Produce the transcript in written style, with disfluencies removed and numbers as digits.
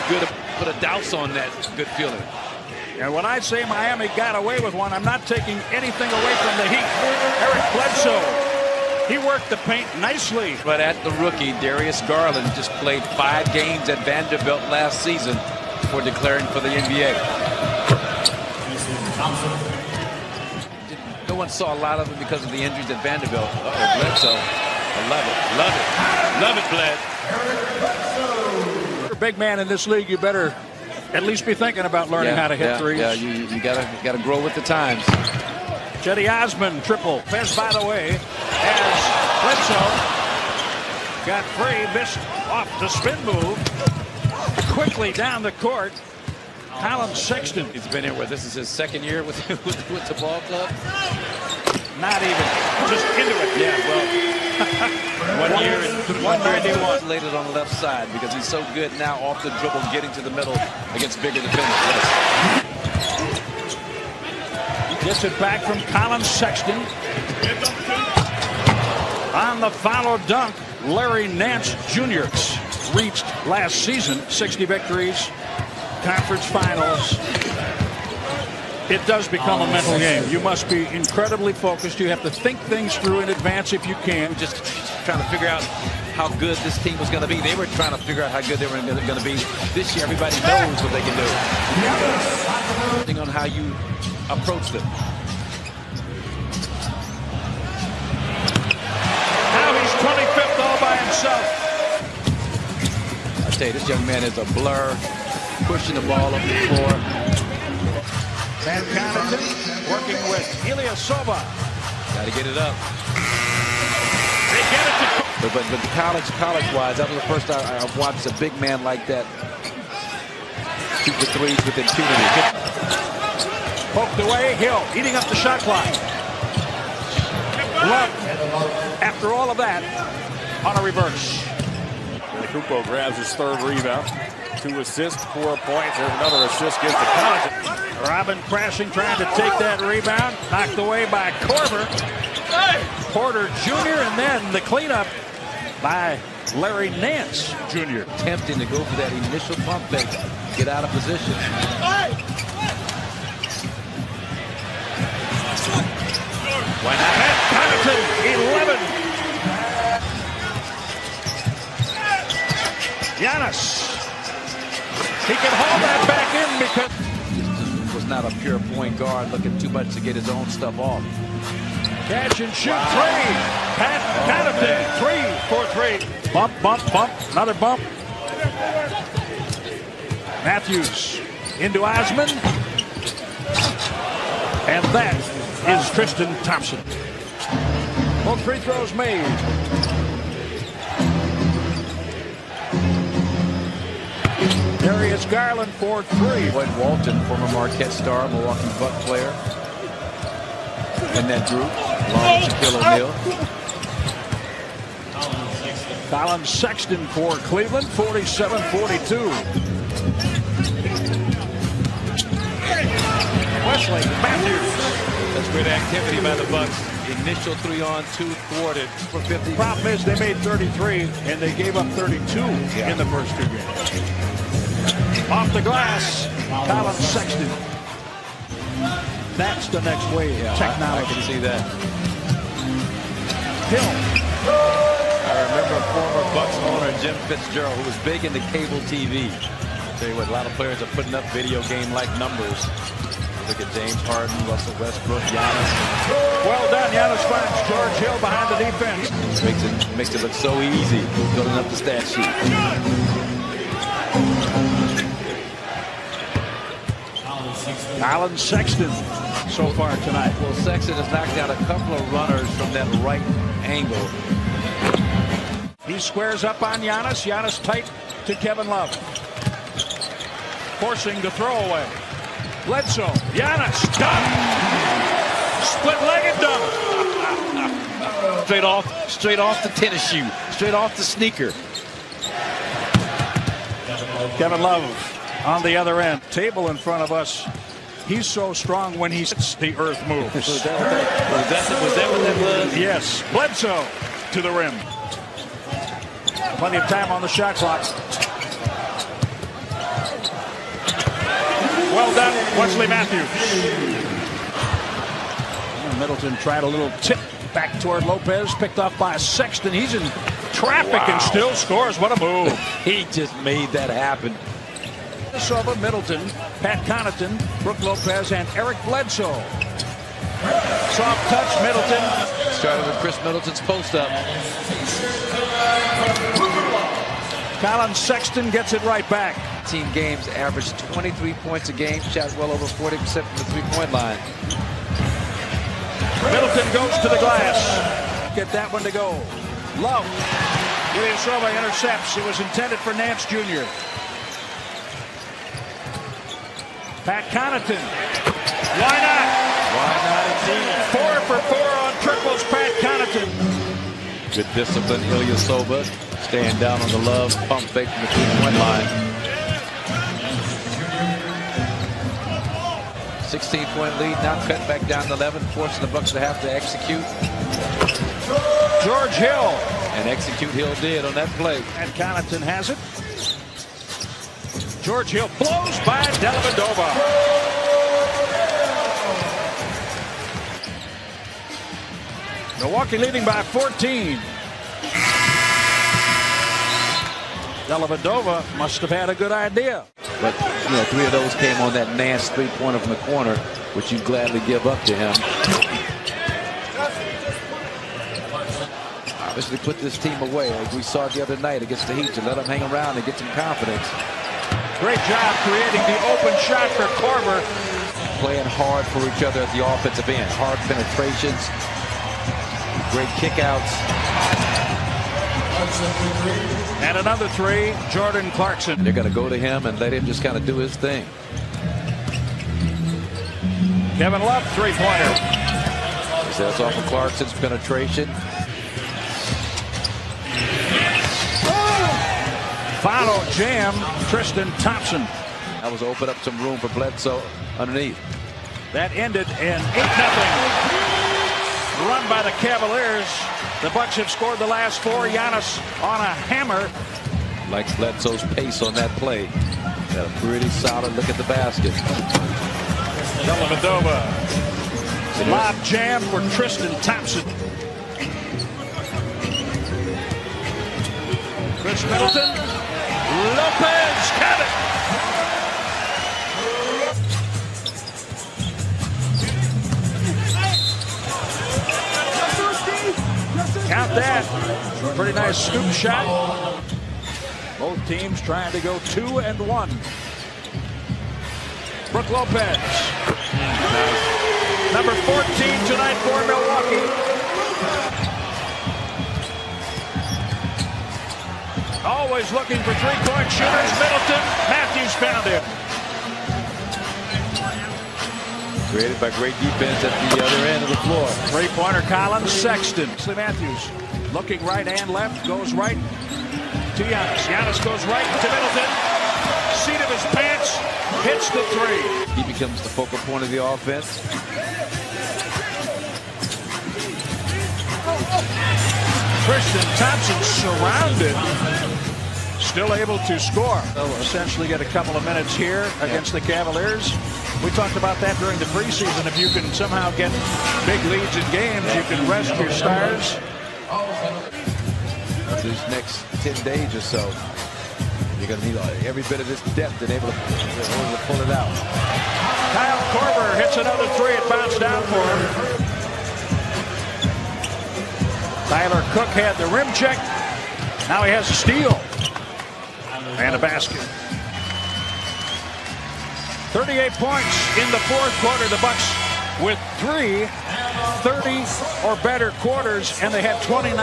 good to put a douse on that good feeling. And when I say Miami got away with one, I'm not taking anything away from the Heat. Eric Bledsoe, he worked the paint nicely. But at the rookie, Darius Garland just played 5 games at Vanderbilt last season before declaring for the NBA. No one saw a lot of it because of the injuries at Vanderbilt. Bledsoe. I love it. Love it. Love it, Bled. You're a big man in this league. You better at least be thinking about learning how to hit threes. Yeah, you gotta grow with the times. Cedi Osman triple. Fez, by the way, as Bledsoe got free, missed off the spin move. Quickly down the court. Colin Sexton. He's been here. This is his second year with the ball club. Not even. Just into it. Yeah, well. 1 year and he was laid it on the left side because he's so good now off the dribble, getting to the middle against bigger defenders. He gets it back from Colin Sexton. On the follow dunk, Larry Nance Jr. reached last season 60 victories, conference finals. It does become a mental game. You must be incredibly focused. You have to think things through in advance if you can. Just trying to figure out how good this team was going to be. They were trying to figure out how good they were going to be. This year, everybody knows what they can do. Depending on how you approach them. Now he's 25th all by himself. I tell you, this young man is a blur, pushing the ball up the floor. Van Connaughton working with Ilyasova. Got to get it up. They get it to... But college-wise, that was the first time I've watched a big man like that shoot the threes with impunity. Poked away, Hill eating up the shot clock. Love, after all of that, on a reverse. Kupo grabs his 3rd rebound. 2 assists, 4 points. There's another assist, gives to Connaughton. Robin crashing, trying to take that rebound. Knocked away by Korver. Porter Jr. and then the cleanup by Larry Nance Jr. Tempting to go for that initial pump fake. Get out of position. Why not? Connaughton, 11. Giannis. He can haul that back in because was not a pure point guard looking too much to get his own stuff off. Catch and shoot 3. Pat Connaughton 3 for 3. Bump, bump, bump. Another bump. Matthews into Osman. And that is Tristan Thompson. Both free throws made. Darius Garland for 3. Dwight Walton, former Marquette star, Milwaukee Buck player. And that group, along with Shaquille O'Neal. Colin Sexton for Cleveland, 47-42. Wesley Matthews. That's great activity by the Bucks. Initial 3-on-2 thwarted for 50. Problem is they made 33 and they gave up 32 in the first 2 games. Off the glass, Colin Sexton. That's the next wave. Technology. I can see that. Hill. I remember former Bucks owner Jim Fitzgerald, who was big into cable TV. I'll tell you what, a lot of players are putting up video game-like numbers. Look at James Harden, Russell Westbrook, Giannis. Well done. Giannis finds George Hill behind the defense. Makes it look so easy building up the stat sheet. Colin Sexton so far tonight. Well, Sexton has knocked out a couple of runners from that right angle. He squares up on Giannis. Giannis tight to Kevin Love. Forcing the throwaway. Bledsoe. Giannis. Dunk. Split-legged dunk. Straight off the tennis shoe. Straight off the sneaker. Kevin Love on the other end. Table in front of us. He's so strong when he hits, the earth moves. Was that what that was? Yes. Bledsoe to the rim. Plenty of time on the shot clock. Well done, Wesley Matthews. Middleton tried a little tip back toward Lopez, picked off by Sexton. He's in traffic and still scores. What a move. He just made that happen. Silva, Middleton, Pat Connaughton, Brook Lopez, and Eric Bledsoe. Soft touch, Middleton. Started with Chris Middleton's post up. Colin Sexton gets it right back. 18 games, averaged 23 points a game, shot well over 40% from the three-point line. Middleton goes to the glass. Get that one to go. Love. William Silva intercepts. It was intended for Nance Jr. Pat Connaughton. Why not? Why not indeed? 4 for 4 on triples, Pat Connaughton. Good discipline, Ilyasova. Staying down on the love, pump fake from the three-point line. 16-point lead, now cut back down to 11, forcing the Bucks to have to execute. George Hill. And execute Hill did on that play. And Connaughton has it. George Hill blows by Dellavedova. Milwaukee leading by 14. Dellavedova must have had a good idea. But, you know, 3 of those came on that Nance three-pointer from the corner, which you gladly give up to him. Obviously put this team away, like we saw the other night against the Heat, to let them hang around and get some confidence. Great job creating the open shot for Korver. Playing hard for each other at the offensive end. Hard penetrations, great kickouts. And another 3, Jordan Clarkson. They're going to go to him and let him just kind of do his thing. Kevin Love, three-pointer. That's off of Clarkson's penetration. Foul jam, Tristan Thompson. That was open up some room for Bledsoe underneath. That ended in 8-0. Run by the Cavaliers. The Bucks have scored the last 4. Giannis on a hammer. Like Bledsoe's pace on that play. Got a pretty solid look at the basket. Dellavedova. Lob jam for Tristan Thompson. Chris Middleton. Lopez got it. Count that. Pretty nice scoop shot. Both teams trying to go 2-1. Brook Lopez. Number 14 tonight for Milwaukee. Always looking for three-point shooters. Middleton. Matthews found him. Created by great defense at the other end of the floor. Three-pointer Colin Sexton. Wesley Matthews looking right and left. Goes right to Giannis. Giannis goes right to Middleton. Seat of his pants. Hits the 3. He becomes the focal point of the offense. Tristan Thompson surrounded. Still able to score. They'll essentially get a couple of minutes here against the Cavaliers. We talked about that during the preseason. If you can somehow get big leads in games, you can rest your stars. These next 10 days or so, you're going to need every bit of this depth and able to pull it out. Kyle Korver hits another 3. It bounced down for him. Tyler Cook had the rim check. Now he has a steal and a basket. 38 points in the fourth quarter. The Bucks with 3 30 or better quarters, and they had 29.